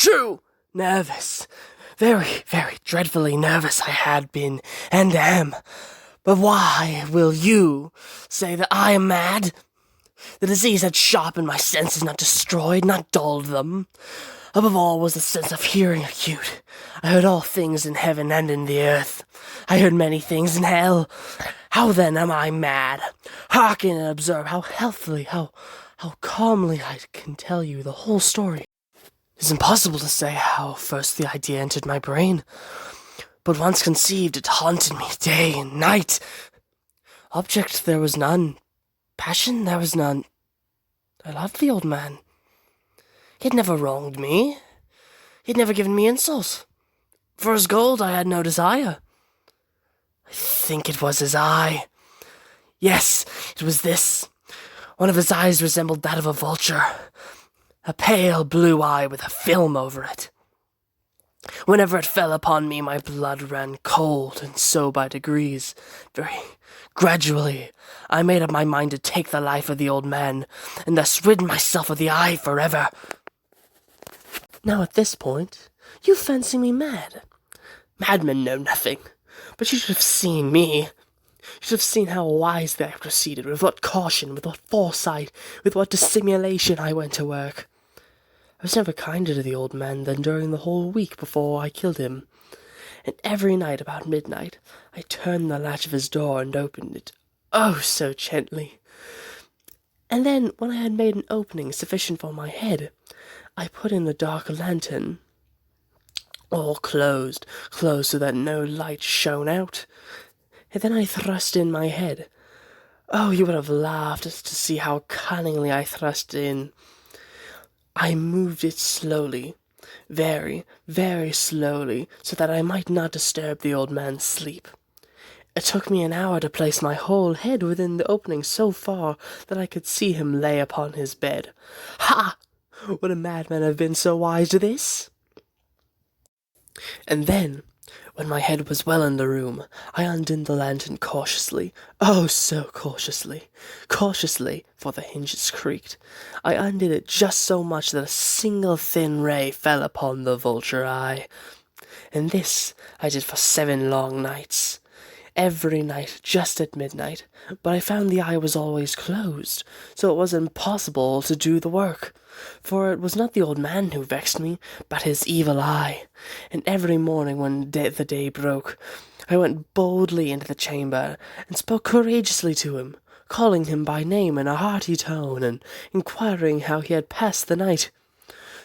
true. Nervous. Very, very dreadfully nervous I had been, and am. But why will you say that I am mad? The disease had sharpened my senses, not destroyed, not dulled them. Above all was the sense of hearing acute. I heard all things in heaven and in the earth. I heard many things in hell. How then am I mad? Hearken and observe how healthily, how calmly I can tell you the whole story. It is impossible to say how first the idea entered my brain, but once conceived, it haunted me day and night. Object there was none. Passion there was none. I loved the old man. He had never wronged me. He had never given me insult. For his gold I had no desire. I think it was his eye. Yes, it was this. One of his eyes resembled that of a vulture. A pale blue eye with a film over it. Whenever it fell upon me, my blood ran cold, and so by degrees, very gradually, I made up my mind to take the life of the old man, and thus rid myself of the eye forever. Now at this point, you fancy me mad. Madmen know nothing, but you should have seen me. You should have seen how wisely I proceeded, with what caution, with what foresight, with what dissimulation I went to work. I was never kinder to the old man than during the whole week before I killed him, and every night about midnight I turned the latch of his door and opened it, oh so gently. And then, when I had made an opening sufficient for my head, I put in the dark lantern, all closed so that no light shone out, and then I thrust in my head. Oh, you would have laughed to see how cunningly I thrust in. I moved it slowly, very, very slowly, so that I might not disturb the old man's sleep. It took me an hour to place my whole head within the opening so far that I could see him lay upon his bed. Ha! Would a madman have been so wise to this? And then, when my head was well in the room, I undid the lantern cautiously, oh so cautiously, for the hinges creaked. I undid it just so much that a single thin ray fell upon the vulture eye. And this I did for 7 long nights. Every night, just at midnight, but I found the eye was always closed, so it was impossible to do the work, for it was not the old man who vexed me, but his evil eye. And every morning when the day broke, I went boldly into the chamber, and spoke courageously to him, calling him by name in a hearty tone, and inquiring how he had passed the night.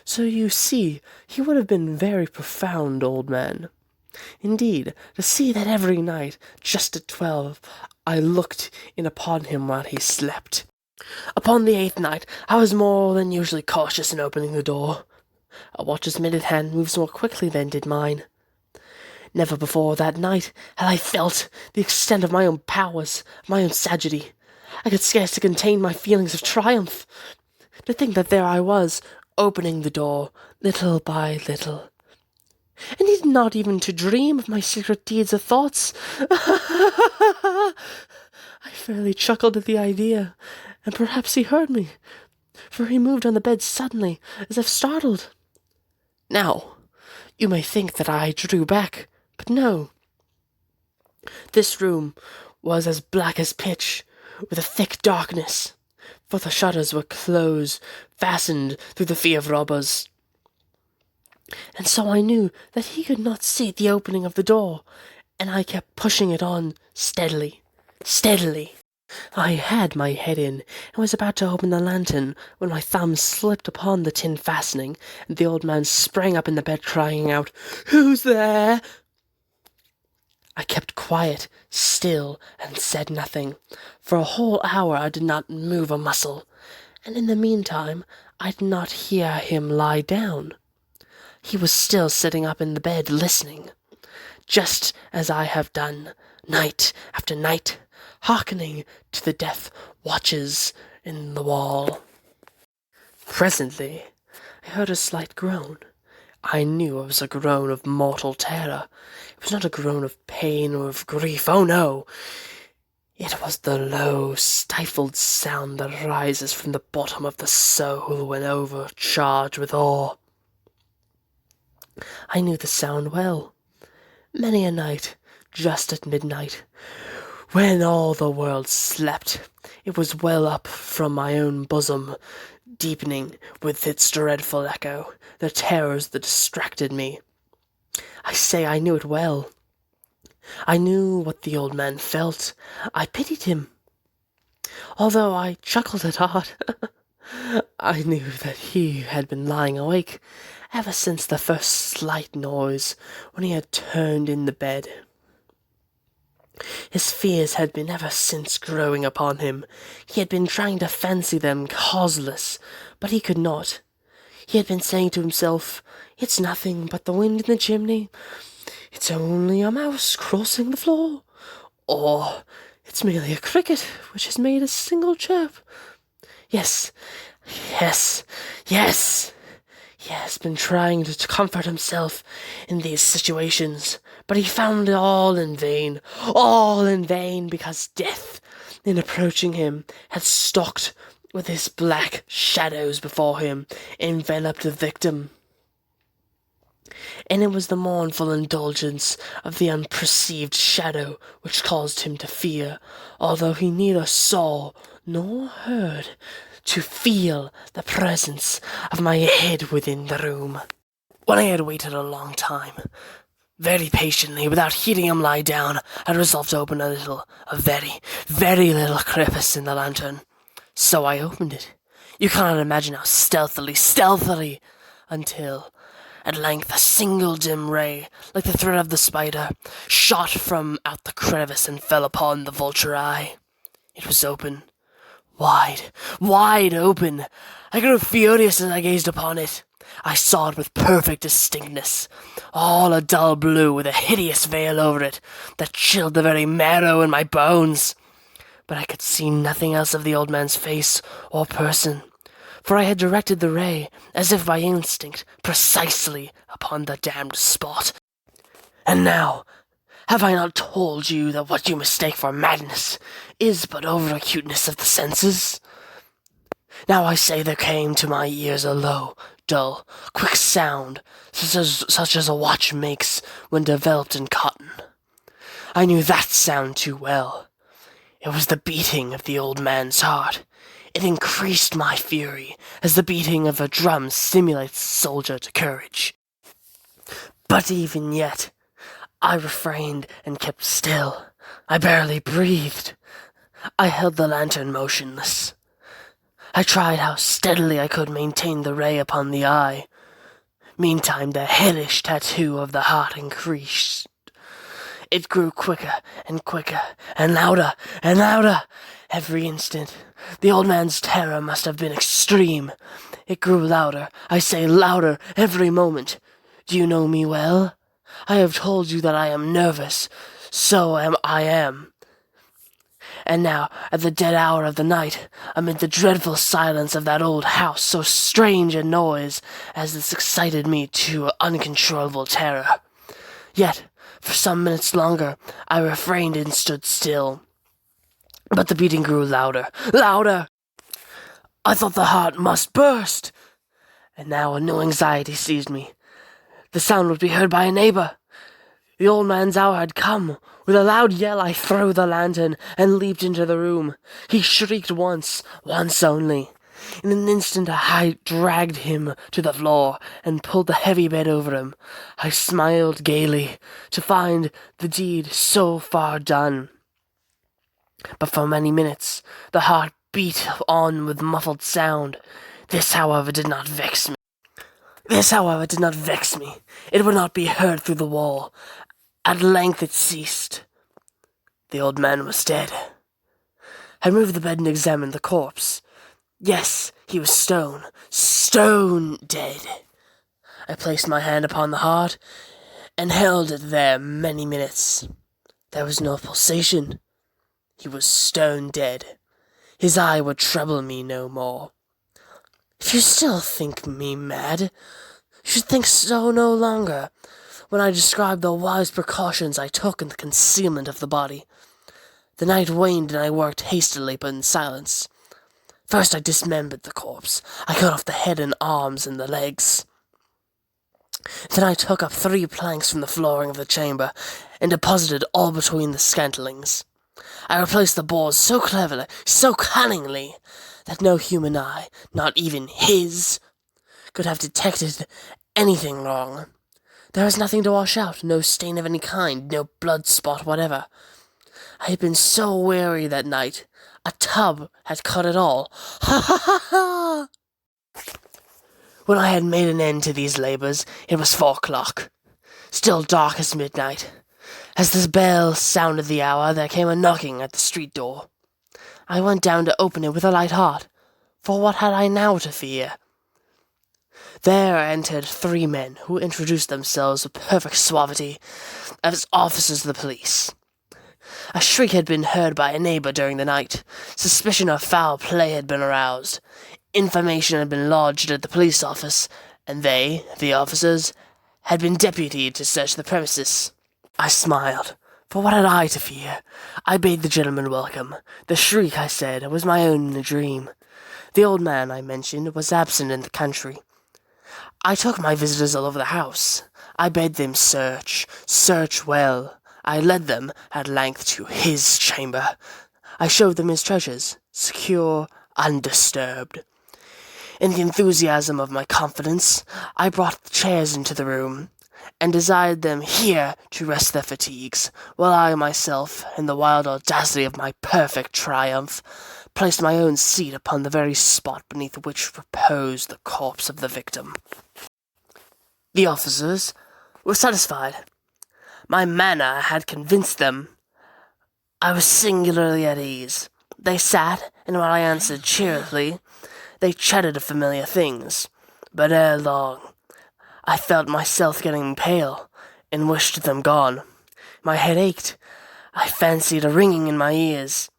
So you see, he would have been very profound, old man. Indeed, to see that every night, just at 12, I looked in upon him while he slept. Upon the 8th night, I was more than usually cautious in opening the door. A watch's minute hand moves more quickly than did mine. Never before that night had I felt the extent of my own powers, my own sagacity. I could scarcely contain my feelings of triumph. To think that there I was, opening the door, little by little, and he did not even to dream of my secret deeds or thoughts. I fairly chuckled at the idea, and perhaps he heard me, for he moved on the bed suddenly, as if startled. Now, you may think that I drew back, but no. This room was as black as pitch, with a thick darkness, for the shutters were closed, fastened through the fear of robbers. And so I knew that he could not see the opening of the door, and I kept pushing it on steadily. I had my head in, and was about to open the lantern, when my thumb slipped upon the tin fastening, and the old man sprang up in the bed, crying out, "Who's there?" I kept quiet, still, and said nothing. For a whole hour I did not move a muscle, and in the meantime I did not hear him lie down. He was still sitting up in the bed, listening, just as I have done, night after night, hearkening to the death watches in the wall. Presently, I heard a slight groan. I knew it was a groan of mortal terror. It was not a groan of pain or of grief, oh no! It was the low, stifled sound that rises from the bottom of the soul when overcharged with awe. I knew the sound well. Many a night, just at midnight, when all the world slept, it was well up from my own bosom, deepening with its dreadful echo the terrors that distracted me. I say I knew it well. I knew what the old man felt. I pitied him, although I chuckled at heart. I knew that he had been lying awake ever since the first slight noise when he had turned in the bed. His fears had been ever since growing upon him. He had been trying to fancy them causeless, but he could not. He had been saying to himself, "It's nothing but the wind in the chimney. It's only a mouse crossing the floor. Or it's merely a cricket which has made a single chirp. Yes, yes, yes." He has been trying to comfort himself in these situations, but he found it all in vain, because death, in approaching him, had stalked with his black shadows before him, enveloped the victim. And it was the mournful indulgence of the unperceived shadow which caused him to fear, although he neither saw nor heard, to feel the presence of my head within the room. When I had waited a long time, very patiently, without hearing him lie down, I resolved to open a very, very little crevice in the lantern. So I opened it. You cannot imagine how stealthily, until, at length, a single dim ray, like the thread of the spider, shot from out the crevice and fell upon the vulture eye. It was open. Wide open. I grew furious as I gazed upon it. I saw it with perfect distinctness, all a dull blue with a hideous veil over it that chilled the very marrow in my bones. But I could see nothing else of the old man's face or person, for I had directed the ray, as if by instinct, precisely upon the damned spot. And now, have I not told you that what you mistake for madness is but over-acuteness of the senses? Now I say there came to my ears a low, dull, quick sound, such as a watch makes when developed in cotton. I knew that sound too well. It was the beating of the old man's heart. It increased my fury, as the beating of a drum stimulates a soldier to courage. But even yet, I refrained and kept still. I barely breathed. I held the lantern motionless. I tried how steadily I could maintain the ray upon the eye. Meantime, the hellish tattoo of the heart increased. It grew quicker and quicker, and louder every instant. The old man's terror must have been extreme. It grew louder, I say louder, every moment. Do you know me well? I have told you that I am nervous. I am. And now, at the dead hour of the night, amid the dreadful silence of that old house, so strange a noise as this excited me to uncontrollable terror. Yet, for some minutes longer, I refrained and stood still. But the beating grew louder. I thought the heart must burst. And now a new anxiety seized me. The sound would be heard by a neighbor. The old man's hour had come. With a loud yell, I threw the lantern and leaped into the room. He shrieked once only. In an instant, I dragged him to the floor and pulled the heavy bed over him. I smiled gaily to find the deed so far done. But for many minutes, the heart beat on with muffled sound. This, however, did not vex me. It would not be heard through the wall. At length it ceased. The old man was dead. I moved the bed and examined the corpse. Yes, he was stone dead. I placed my hand upon the heart and held it there many minutes. There was no pulsation. He was stone dead. His eye would trouble me no more. If you still think me mad, you should think so no longer, when I describe the wise precautions I took in the concealment of the body. The night waned and I worked hastily but in silence. First I dismembered the corpse. I cut off the head and arms and the legs. Then I took up 3 planks from the flooring of the chamber, and deposited all between the scantlings. I replaced the boards so cleverly, so cunningly, that no human eye, not even his, could have detected anything wrong. There was nothing to wash out, no stain of any kind, no blood spot whatever. I had been so weary that night, a tub had cut it all. Ha ha ha ha! When I had made an end to these labours, it was 4 o'clock, still dark as midnight. As the bell sounded the hour, there came a knocking at the street door. I went down to open it with a light heart, for what had I now to fear? There entered 3 men, who introduced themselves with perfect suavity as officers of the police. A shriek had been heard by a neighbour during the night. Suspicion of foul play had been aroused. Information had been lodged at the police office, and they, the officers, had been deputied to search the premises. I smiled, for what had I to fear? I bade the gentleman welcome. The shriek, I said, was my own in a dream. The old man, I mentioned, was absent in the country. I took my visitors all over the house. I bade them search well. I led them, at length, to his chamber. I showed them his treasures, secure, undisturbed. In the enthusiasm of my confidence, I brought the chairs into the room, and desired them here to rest their fatigues, while I myself, in the wild audacity of my perfect triumph, placed my own seat upon the very spot beneath which reposed the corpse of the victim. The officers were satisfied. My manner had convinced them. I was singularly at ease. They sat, and while I answered cheerfully, they chatted of familiar things. But ere long, I felt myself getting pale, and wished them gone. My head ached. I fancied a ringing in my ears.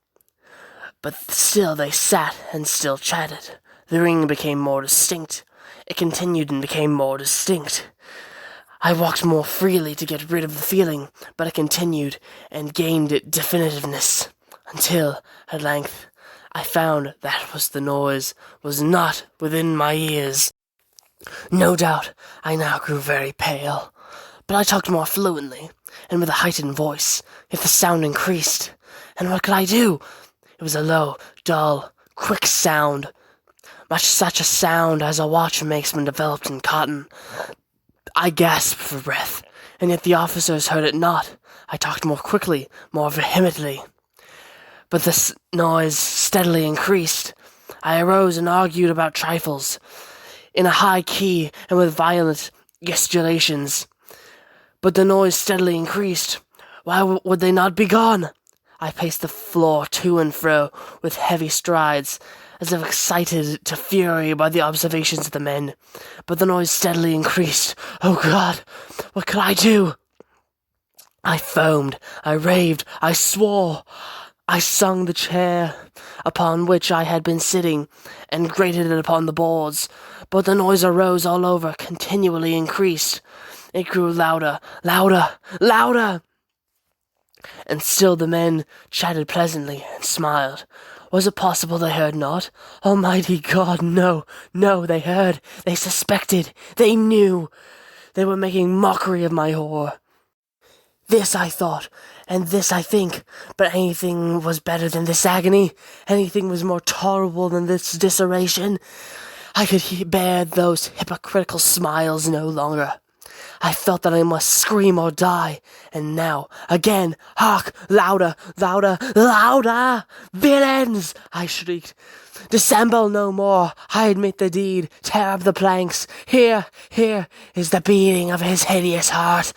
But still they sat, and still chatted. The ringing became more distinct. It continued and became more distinct. I walked more freely to get rid of the feeling, but it continued and gained definitiveness, until, at length, I found that the noise was not within my ears. No doubt I now grew very pale, but I talked more fluently, and with a heightened voice, yet the sound increased. And what could I do? It was a low, dull, quick sound, much such a sound as a watch makes when developed in cotton. I gasped for breath, and yet the officers heard it not. I talked more quickly, more vehemently. But the noise steadily increased. I arose and argued about trifles, in a high key and with violent gesticulations. But the noise steadily increased. Why would they not be gone? I paced the floor to and fro with heavy strides, as if excited to fury by the observations of the men. But the noise steadily increased. Oh God, what could I do? I foamed, I raved, I swore. I sung the chair upon which I had been sitting, and grated it upon the boards. But the noise arose all over, continually increased. It grew louder, louder, louder. And still the men chatted pleasantly and smiled. Was it possible they heard not? Almighty God, no, they heard, they suspected, they knew. They were making mockery of my horror. This I thought, and this I think, but anything was better than this agony, anything was more tolerable than this disseration. I could bear those hypocritical smiles no longer. I felt that I must scream or die, and now, again, hark, louder, louder, louder! Villains! I shrieked. Dissemble no more, I admit the deed, tear up the planks, here is the beating of his hideous heart.